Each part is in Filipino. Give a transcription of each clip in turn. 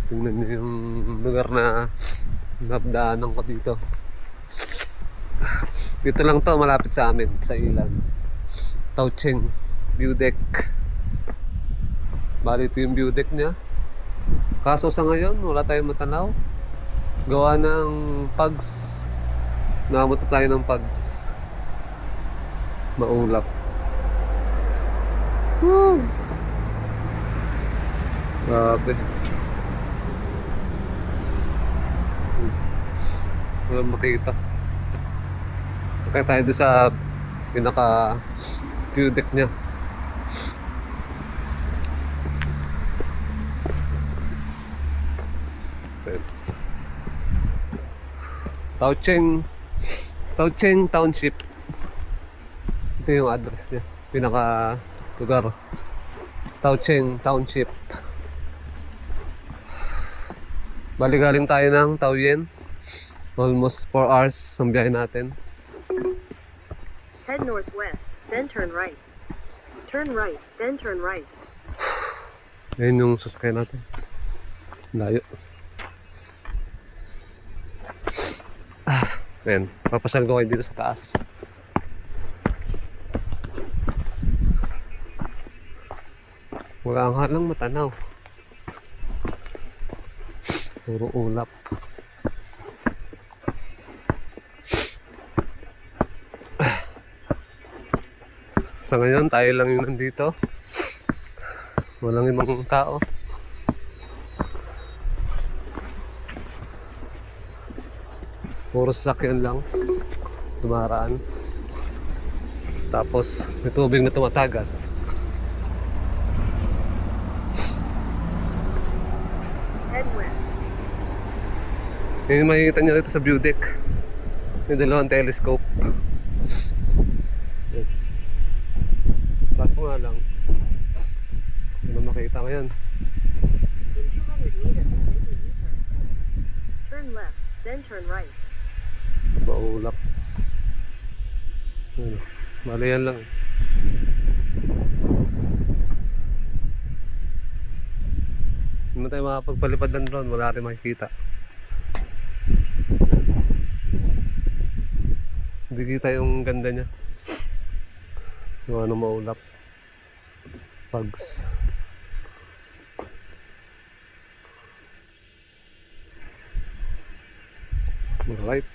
Tingnan niyo yung lugar na napdaanan ko dito. Dito lang to, malapit sa amin, sa Ilan. Taucheng view deck. Bali ito yung view deck niya. Kaso sa ngayon, wala tayong matanaw. Gawa ng pugs. Nakamuta tayo ng pugs. Maulap. Woo! Grabe. Walang makita. Kaya tayo doon sa pinaka view deck niya. Taucheng Township. Ito yung address niya. Pinaka lugar. Taucheng Township. Bali galing tayo ng Taoyuan. Almost 4 hours ang biyahe natin. Head northwest, then turn right. Turn right, then turn right. Ayan yung sasakay natin. Layo. Ayan, papasal ko kayo dito sa taas. Wala nga lang matanaw. Puro ulap. Sa ngayon, tayo lang yung nandito. Walang ibang tao. Puro sasakyan lang. Dumaraan. Tapos, may tubig na tumatagas. Head west. Yung makikita nyo dito sa view deck. May dalawang telescope. Kaso nga lang, ano makita ngayon? In 200 meters, make a U-turn. Turn left, then turn right. Maulap. Ano, mali yan lang. Hindi mo tayo makapagpalipad ng drone, wala rin makikita. Hindi kita yung ganda niya. Yung ano maulap. Pugs. Alright.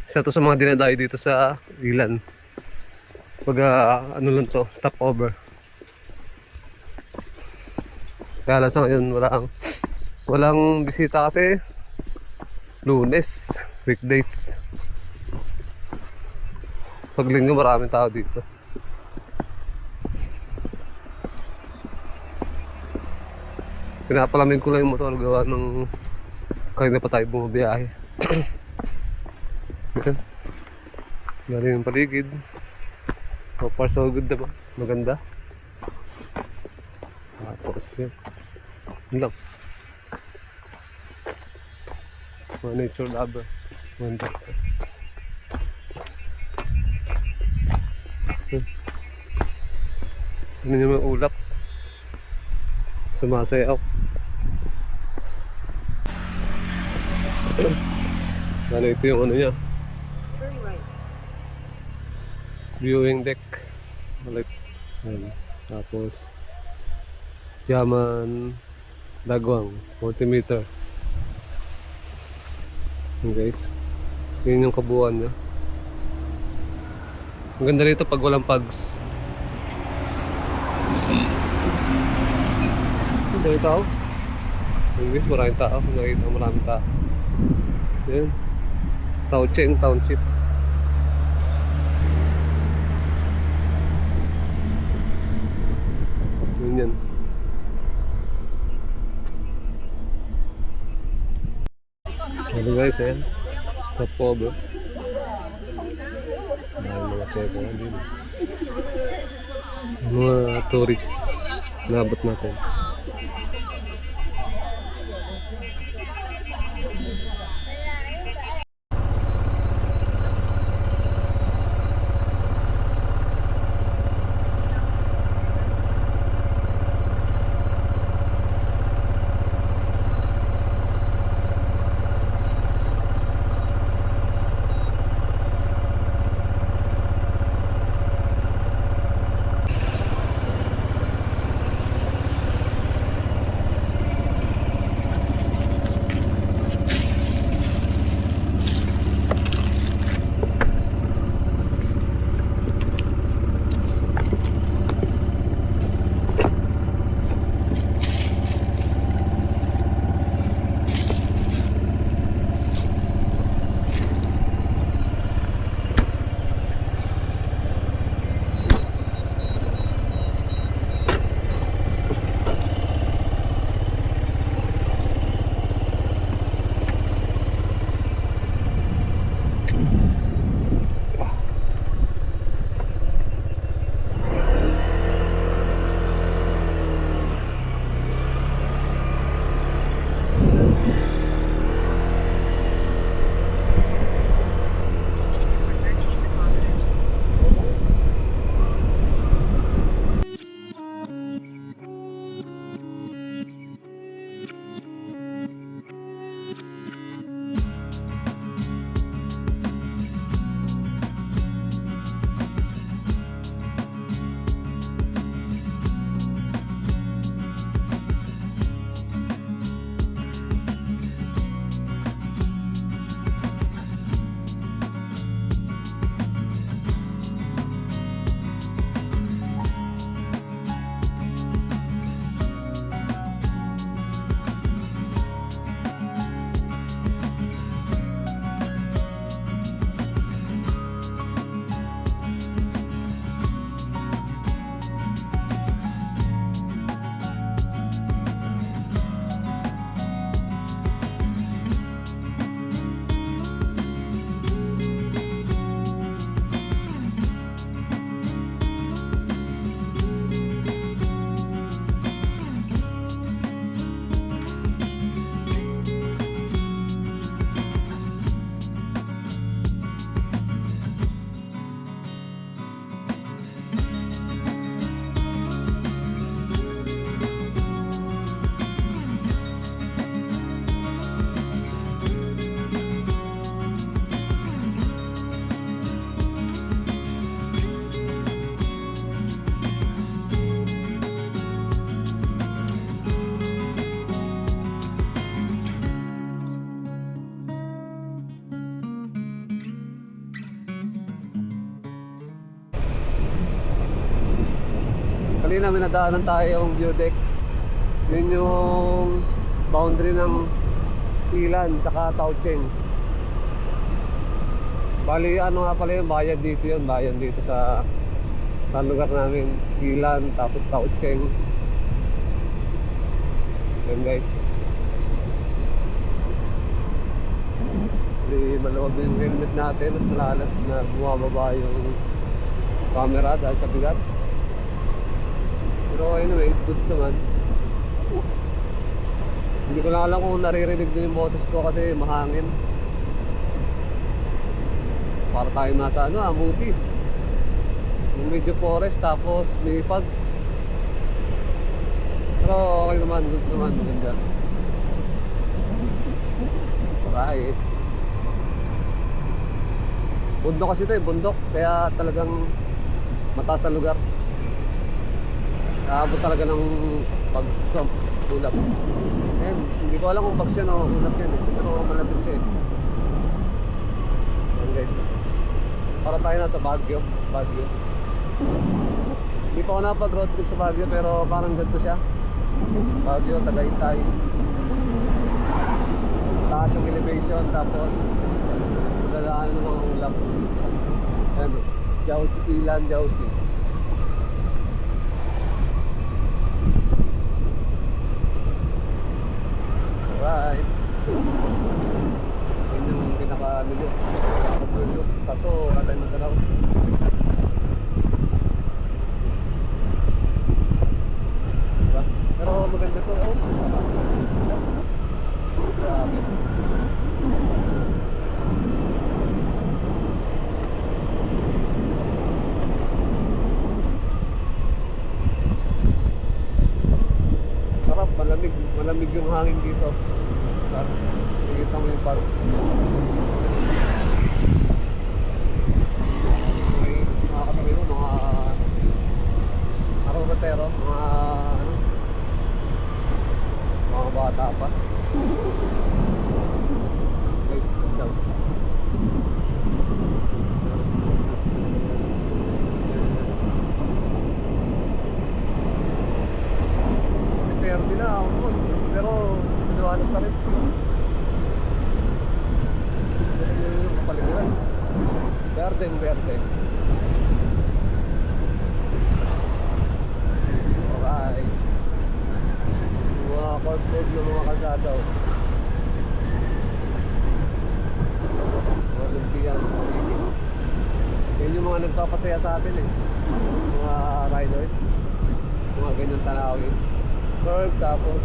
Isa to sa mga dinadayo dito sa Ilan. Pag ano lang to, stopover. Kaya lang sa ngayon walang bisita kasi Lunes, weekdays. Pag Linggo maraming tao dito. Pinapalamig ko lang yung motor gawa ng kanina pa tayo bumabiyahe. Yan. Galing yung paligid. So far so good diba? Maganda. Tapos yun. Yun lang. Mga nature lover. Wonder. Ano yung mga ulap? Sumasayaw. Ano ito yung ano niya? Turn right. Viewing deck. Like, ayan. Tapos Yaman Dagwang 40 meters. Yun guys. Yun yung kabuuan niya. Ang ganda rito pag walang pugs. Maraming tao. Yun guys, maraming tao. Nakita maraming tao. Yan. Taucheng Township. Yun yan. Hello guys, eh. Stop over. Dahil mga checo lang din. Mga tourist. Nabot natin. Kanina may nadaanan tayong view deck. Yun yung boundary ng Ilan saka Taucheng. Bali ano nga pala yung bayan dito yun. Bayan dito sa lugar namin. Ilan tapos Taucheng. Yan guys. Hindi maluwag yung helmet natin at malalat na bumababa yung camera dahil sa bigat. Pero anyways, goods naman. Hindi ko lang alam kung naririnig din yung boses ko kasi mahangin. Para tayo nasa movie. Yung medyo forest tapos may fogs. Pero okay naman, goods naman, maganda. Alright. Bundok kasi ito bundok. Kaya talagang mataas na lugar. Naabot talaga ng pag-stop, ulap. And hindi ko alam kung bags yan o ulap yan pero malapit siya Yan guys. Para tayo nasa Baguio. Hindi pa ako napag-road trip sa Baguio pero parang ganito siya. Baguio, Tagaytay. Taas yung elevation tapos dadaan ng mga ulap. Ayan, Ilan, Jausi. Alright. Yun yung pinaka-nilo. Kaso wala tayong magdalaw. Diba? Pero maganda to. Grabe. Sarap, malamig yung hangin dito. Nakikita mo yung pass. Okay, mga katabi mo, mga aromatero, mga bata pa. Okay, down. Sterde na almost, pero pinawanag pa rin. Yung kapaligiran. Verde. Alright. Mga corporate na mga kalsada. Mga lumpiyan. Yan yung mga nagpapasaya sa atin mga riders. Mga ganyan tanawin. Curve tapos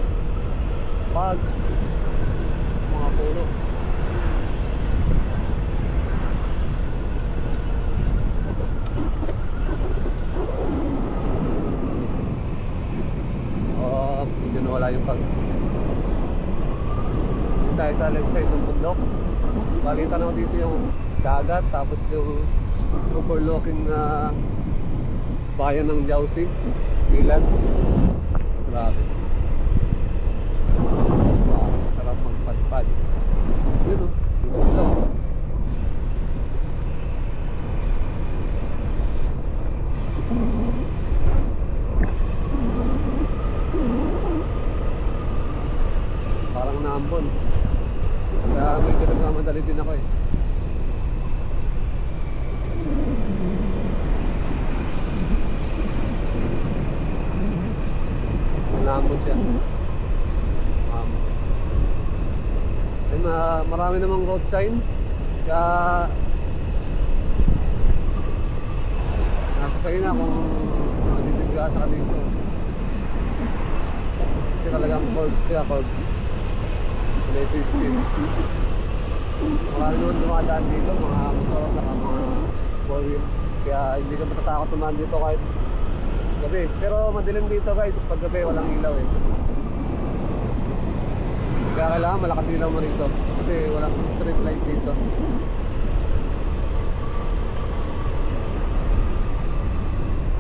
pags. Mga puno. Hindi nawala yung pag hindi tayo sa left side ng bundok. Balita na dito yung dagat tapos yung overlooking na bayan ng Jausi, Ilan. Grabe. Wow, sarap magpadpad. Yun dito. Parang naambon. Kaya medyo nagmamadali din ako Naambon siya. And marami namang road sign. Kaya nasa kayo na kung matitigas ka dito. Kasi talagang curve siya, curve. Electric speed. Marami naman dumadaan dito, mga motor saka mga 4 wheels. Kaya hindi ka matatakot tumaan dito kahit gabi. Pero madilim dito guys, pag gabi walang ilaw Kaya kailangan malakas ilaw mo rito. Kasi walang street light dito.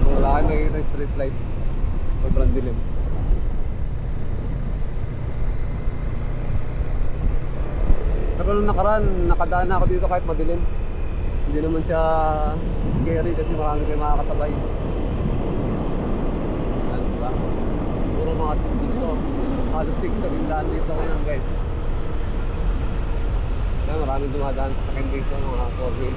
Kung wala kayo nakikita yung street light, sobrang dilim. Pero nung nakaraan, nakadaan na ako dito kahit madilim. Hindi naman siya scary kasi marami kayo makakasabay. puro mga dito. Halos 6 sa bindaan dito ngayon guys. Kaya maraming dumadaan sa akin dito mga 4-wheel.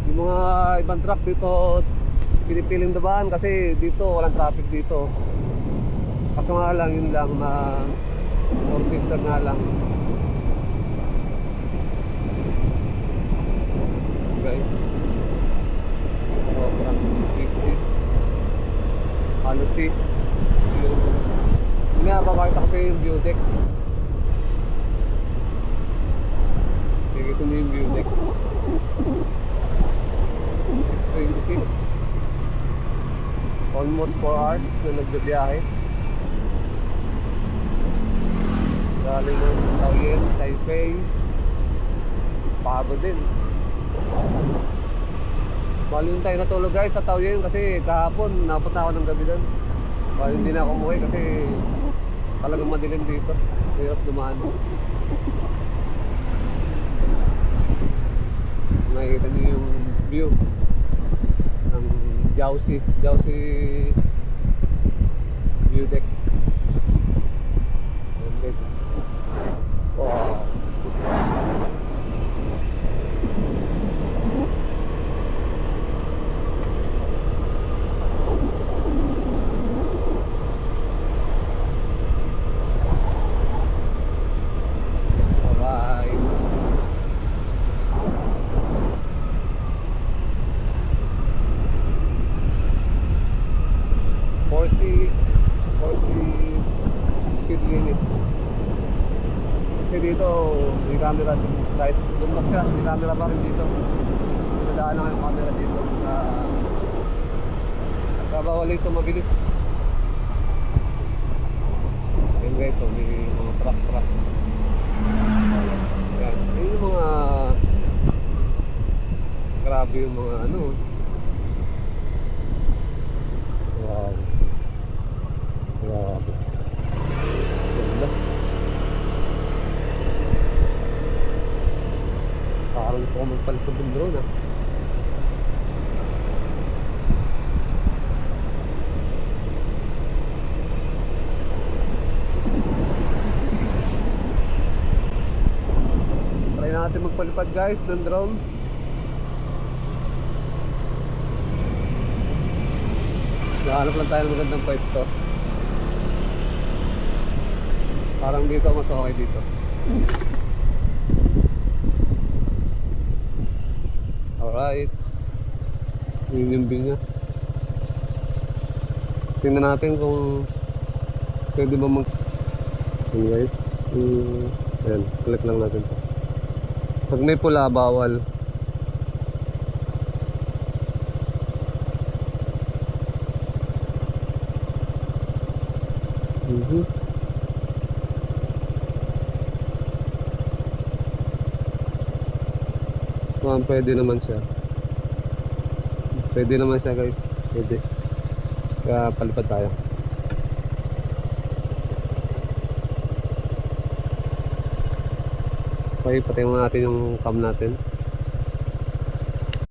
Yung mga ibang truck dito pinipiling dumaan kasi dito walang traffic dito. Kaso nga lang yun lang na 4-sister nga lang. Guys, sobrang business. Halos may papakita ko sa yung view deck. Sige, ito na yung view deck. 6:26. Almost 4 hours na nagbibiyahe. Galing ng Taoyuan, Taipei. Pagod din. Bali yung tayo natulog guys sa Taoyuan kasi kahapon napunta ako ng gabi doon. Bali hindi na ako umuwi kasi talagang madilim dito. Hirap dumaan. Nakikita niyo yung view ng Jiaoxi view deck. Wow. Alright. Forty speed limit. Kasi dito may camera din. Kahit lumak siya, may camera pa rin dito. Nadaan lang yung camera dito. Bawal ito mabilis. Yan guys, so may mga truck. Yan. Ayun yung mga grabe yung mga ano. Wow. Grabe. Ganda. Parang gusto ko magpalit ng drone ah. Try natin magpalipad guys ng drone. Hanap lang tayo ng magandang pwesto. Parang dito mas okay dito. Alright. Yun yung view niya. Tingnan natin kung pwede ba mag... Yun guys. Ayan, click lang natin to. Pag may pula, bawal. Pwede naman siya. Pwede naman siya guys. Pwede. Kaya palipad tayo. Okay, patayin mo natin yung cam natin.